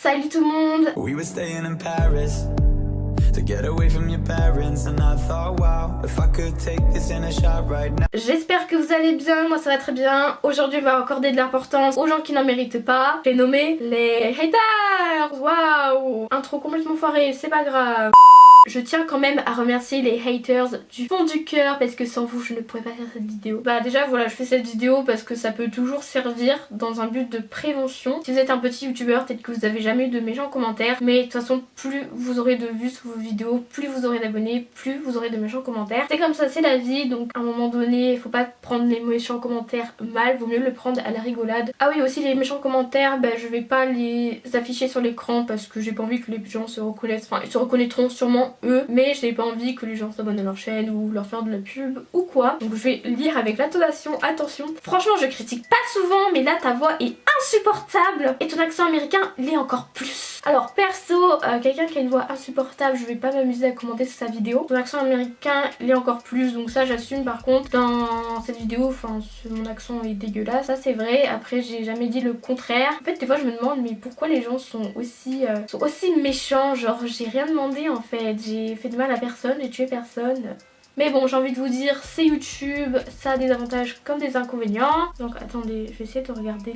Salut tout le monde. We were staying in Paris to get away from your parents and I thought wow if I could take this in a shot right now. J'espère que vous allez bien, moi ça va très bien. Aujourd'hui on va accorder de l'importance aux gens qui n'en méritent pas. J'ai nommé les haters. Waouh. Intro complètement foirée, c'est pas grave. Je tiens quand même à remercier les haters du fond du cœur parce que sans vous je ne pourrais pas faire cette vidéo. Bah déjà voilà, je fais cette vidéo parce que ça peut toujours servir dans un but de prévention. Si vous êtes un petit youtubeur, peut-être que vous avez jamais eu de méchants commentaires, mais de toute façon plus vous aurez de vues sur vos vidéos, plus vous aurez d'abonnés, plus vous aurez de méchants commentaires. C'est comme ça, c'est la vie, donc à un moment donné il faut pas prendre les méchants commentaires mal, vaut mieux le prendre à la rigolade. Ah oui, aussi les méchants commentaires, bah je vais pas les afficher sur l'écran parce que j'ai pas envie que les gens se reconnaissent, enfin ils se reconnaîtront sûrement eux, mais j'ai pas envie que les gens s'abonnent à leur chaîne ou leur faire de la pub ou quoi. Donc je vais lire avec l'intonation, attention. Franchement je critique pas souvent, mais là ta voix est insupportable et ton accent américain l'est encore plus. Alors perso, quelqu'un qui a une voix insupportable, je vais pas m'amuser à commenter sur sa vidéo. Ton accent américain l'est encore plus, donc ça j'assume. Par contre dans cette vidéo, enfin mon accent est dégueulasse, ça c'est vrai. Après j'ai jamais dit le contraire. En fait des fois je me demande mais pourquoi les gens sont aussi méchants, genre j'ai rien demandé en fait. J'ai fait de mal à personne, j'ai tué personne. Mais bon, j'ai envie de vous dire, c'est YouTube, ça a des avantages comme des inconvénients. Donc attendez, je vais essayer de regarder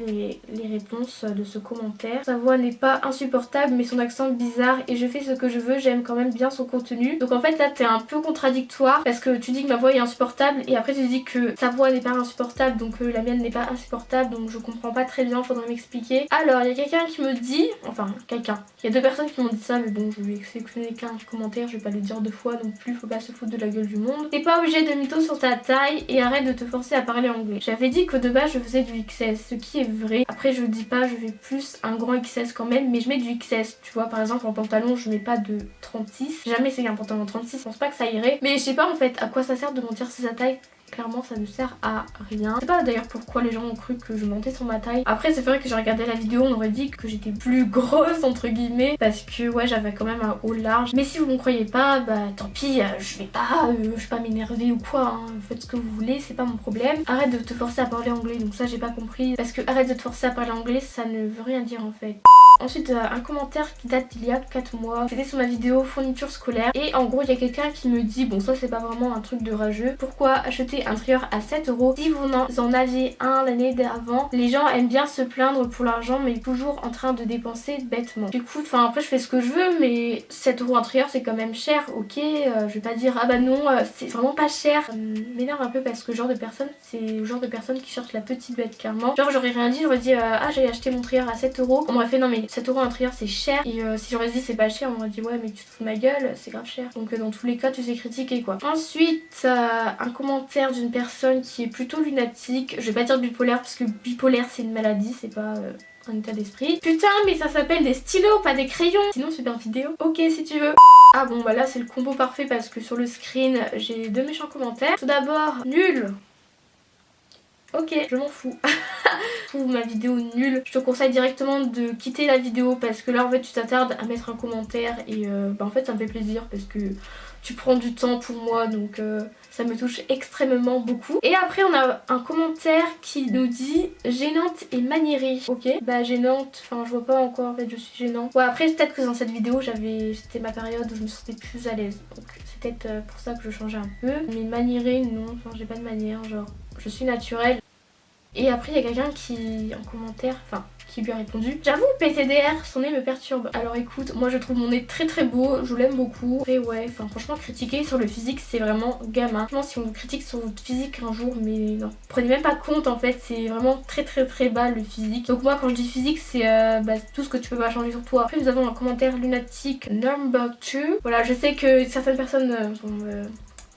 les réponses de ce commentaire. Sa voix n'est pas insupportable mais son accent bizarre et je fais ce que je veux, j'aime quand même bien son contenu. Donc en fait là t'es un peu contradictoire parce que tu dis que ma voix est insupportable et après tu dis que sa voix n'est pas insupportable donc la mienne n'est pas insupportable, donc je comprends pas très bien, faudrait m'expliquer. Alors il y a quelqu'un qui me dit, enfin quelqu'un, il y a deux personnes qui m'ont dit ça mais bon je vais sélectionner qu'un commentaire, je vais pas le dire deux fois non plus, faut pas se foutre de la gueule du monde. T'es pas obligé de mytho sur ta taille et arrête de te forcer à parler anglais. J'avais dit que de base je faisais du XS, ce qui est vrai. Après je dis pas je fais plus un grand XS quand même, mais je mets du XS. Tu vois par exemple en pantalon je mets pas de 36. Jamais c'est un pantalon 36, je pense pas que ça irait. Mais je sais pas en fait à quoi ça sert de mentir sur sa taille. Clairement ça ne sert à rien. Je sais pas d'ailleurs pourquoi les gens ont cru que je mentais sur ma taille. Après c'est vrai que j'ai regardé la vidéo, on aurait dit que j'étais plus grosse entre guillemets, parce que ouais j'avais quand même un haut large. Mais si vous me croyez pas, bah tant pis, je vais pas m'énerver ou quoi hein. Faites ce que vous voulez, c'est pas mon problème. Arrête de te forcer à parler anglais, donc ça j'ai pas compris. Parce que arrête de te forcer à parler anglais, ça ne veut rien dire en fait. Ensuite un commentaire qui date d'il y a 4 mois, c'était sur ma vidéo fourniture scolaire et en gros il y a quelqu'un qui me dit, bon ça c'est pas vraiment un truc de rageux, pourquoi acheter un trieur à 7 € si vous en aviez un l'année d'avant? Les gens aiment bien se plaindre pour l'argent mais toujours en train de dépenser bêtement. Écoute, enfin après je fais ce que je veux mais 7 € un trieur c'est quand même cher, ok, je vais pas dire ah bah non c'est vraiment pas cher. Ça m'énerve un peu parce que genre de personne, c'est le genre de personne qui cherche la petite bête clairement. Genre j'aurais rien dit, j'aurais dit ah j'ai acheté mon trieur à 7 €, on m'aurait fait non mais 7 € un trieur c'est cher, et si j'aurais dit c'est pas cher on m'aurait dit ouais mais tu te fous de ma gueule, c'est grave cher. Donc dans tous les cas tu sais critiquer quoi. Ensuite un commentaire d'une personne qui est plutôt lunatique, je vais pas dire bipolaire parce que bipolaire c'est une maladie, c'est pas un état d'esprit. Putain mais ça s'appelle des stylos pas des crayons, sinon super vidéo. Ok si tu veux. Ah bon bah là c'est le combo parfait parce que sur le screen j'ai deux méchants commentaires. Tout d'abord nul. Ok, je m'en fous. Je trouve ma vidéo nulle. Je te conseille directement de quitter la vidéo parce que là en fait tu t'attardes à mettre un commentaire et bah en fait ça me fait plaisir parce que tu prends du temps pour moi, donc ça me touche extrêmement beaucoup. Et après on a un commentaire qui nous dit gênante et maniérée. Ok, bah gênante, enfin je vois pas encore en fait, je suis gênante. Ouais après peut-être que dans cette vidéo c'était ma période où je me sentais plus à l'aise, donc c'est peut-être pour ça que je changeais un peu. Mais maniérée non, enfin j'ai pas de manière, genre je suis naturelle. Et après il y a quelqu'un qui en commentaire, enfin qui lui a répondu: j'avoue PTDR, son nez me perturbe. Alors écoute, moi je trouve mon nez très très beau, je l'aime beaucoup. Et ouais, enfin franchement critiquer sur le physique c'est vraiment gamin. Franchement si on vous critique sur votre physique un jour, mais non, prenez même pas compte en fait, c'est vraiment très très très bas le physique. Donc moi quand je dis physique c'est tout ce que tu peux pas changer sur toi. Après nous avons un commentaire lunatique number 2. Voilà, je sais que certaines personnes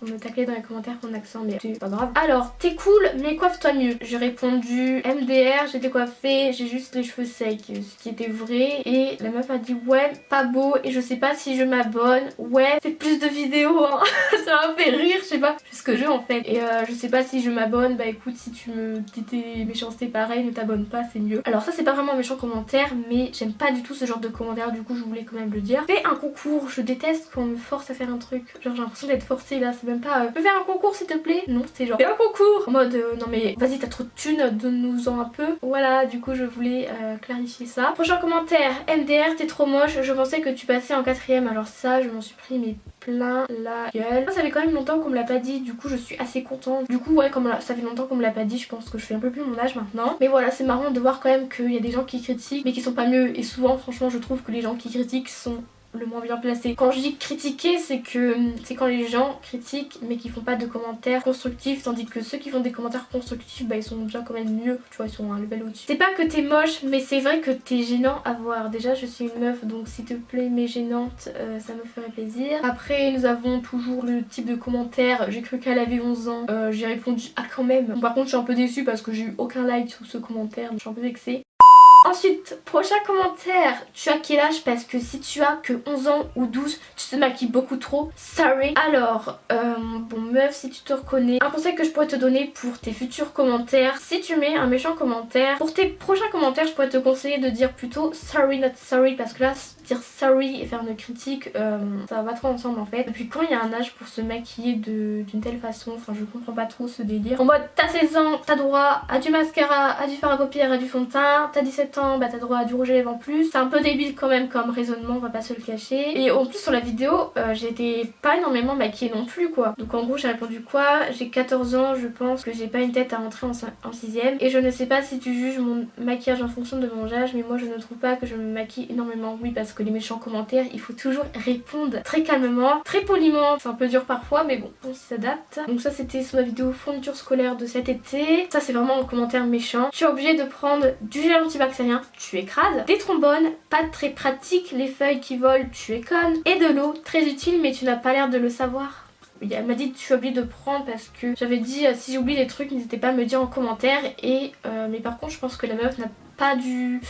on me taclait dans les commentaires mon accent mais c'est pas grave. Alors t'es cool mais coiffe-toi mieux. J'ai répondu MDR, j'ai décoiffé, j'ai juste les cheveux secs, ce qui était vrai. Et la meuf a dit ouais pas beau et je sais pas si je m'abonne. Ouais fais plus de vidéos hein. Ça m'a fait rire, je sais pas, c'est ce que je veux en fait. Et je sais pas si je m'abonne, bah écoute si tu me dis tes méchancetés pareil, ne t'abonne pas c'est mieux. Alors ça c'est pas vraiment un méchant commentaire mais j'aime pas du tout ce genre de commentaire, du coup je voulais quand même le dire. Fais un concours, je déteste quand on me force à faire un truc. Genre j'ai l'impression d'être forcée là, c'est même pas me faire un concours s'il te plaît. Non, c'est genre fais un concours en mode non mais vas-y t'as trop de thunes, donne-nous-en un peu. Voilà, du coup je voulais clarifier ça. Prochain commentaire, MDR t'es trop moche, je pensais que tu passais en 4ème. Alors ça je m'en suis pris mais plein la gueule. Ça fait quand même longtemps qu'on me l'a pas dit, du coup je suis assez contente. Du coup ouais, comme ça fait longtemps qu'on me l'a pas dit, je pense que je fais un peu plus mon âge maintenant. Mais voilà, c'est marrant de voir quand même qu'il y a des gens qui critiquent mais qui sont pas mieux. Et souvent franchement je trouve que les gens qui critiquent sont le moins bien placé. Quand je dis critiquer, c'est quand les gens critiquent mais qui font pas de commentaires constructifs, tandis que ceux qui font des commentaires constructifs bah ils sont déjà quand même mieux, tu vois, ils sont un level au-dessus. C'est pas que t'es moche mais c'est vrai que t'es gênant à voir. Déjà je suis une meuf donc s'il te plaît mais gênante ça me ferait plaisir. Après nous avons toujours le type de commentaire j'ai cru qu'elle avait 11 ans, j'ai répondu ah quand même. Bon, par contre je suis un peu déçue parce que j'ai eu aucun like sous ce commentaire donc je suis un peu vexée. Ensuite, prochain commentaire, tu as quel âge? Parce que si tu as que 11 ans ou 12, tu te maquilles beaucoup trop, sorry. Alors, bon meuf, si tu te reconnais, un conseil que je pourrais te donner pour tes futurs commentaires, si tu mets un méchant commentaire, pour tes prochains commentaires, je pourrais te conseiller de dire plutôt sorry not sorry, parce que là, dire sorry et faire une critique, ça va trop ensemble en fait. Depuis quand il y a un âge pour se maquiller d'une telle façon? Enfin, je comprends pas trop ce délire. En mode, t'as 16 ans, t'as droit à du mascara, à du fard à paupières, à du fond de teint, t'as 17 ans, bah t'as droit à du rouge à lèvres en plus. C'est un peu débile quand même comme raisonnement, on va pas se le cacher. Et en plus sur la vidéo, j'étais pas énormément maquillée non plus quoi. Donc en gros j'ai répondu quoi? J'ai 14 ans, je pense que j'ai pas une tête à rentrer en 6ème. Et je ne sais pas si tu juges mon maquillage en fonction de mon âge, mais moi je ne trouve pas que je me maquille énormément. Oui, parce que les méchants commentaires, il faut toujours répondre très calmement, très poliment. C'est un peu dur parfois, mais bon, on s'adapte. Donc ça c'était sur ma vidéo fourniture scolaire de cet été. Ça c'est vraiment un commentaire méchant. Tu es obligé de prendre du gel antibactérien, tu es crade. Des trombones, pas très pratique, les feuilles qui volent, tu es conne. Et de l'eau, très utile mais tu n'as pas l'air de le savoir. Elle m'a dit que tu as oublié de prendre parce que j'avais dit si j'oublie des trucs n'hésitez pas à me dire en commentaire. Et mais par contre je pense que la meuf n'a pas dû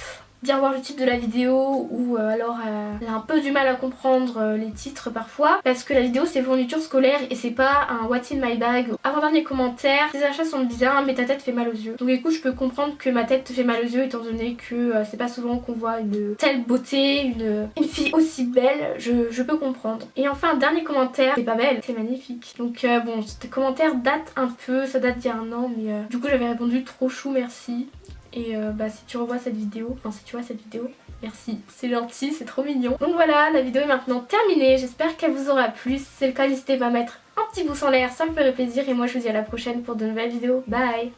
bien voir le titre de la vidéo ou alors elle a un peu du mal à comprendre les titres parfois parce que la vidéo c'est fourniture scolaire et c'est pas un what's in my bag. Avant-dernier commentaire, tes achats sont bizarres mais ta tête fait mal aux yeux. Donc écoute, je peux comprendre que ma tête te fait mal aux yeux étant donné que c'est pas souvent qu'on voit une telle beauté, une fille aussi belle, je peux comprendre. Et enfin un dernier commentaire, c'est pas belle, c'est magnifique. Donc bon, ce commentaire date un peu, ça date d'il y a un an mais du coup j'avais répondu trop chou merci. Et bah si tu revois cette vidéo, enfin si tu vois cette vidéo, merci, c'est gentil, c'est trop mignon. Donc voilà, la vidéo est maintenant terminée, j'espère qu'elle vous aura plu. Si c'est le cas, n'hésitez pas à mettre un petit pouce en l'air, ça me ferait plaisir. Et moi je vous dis à la prochaine pour de nouvelles vidéos, bye.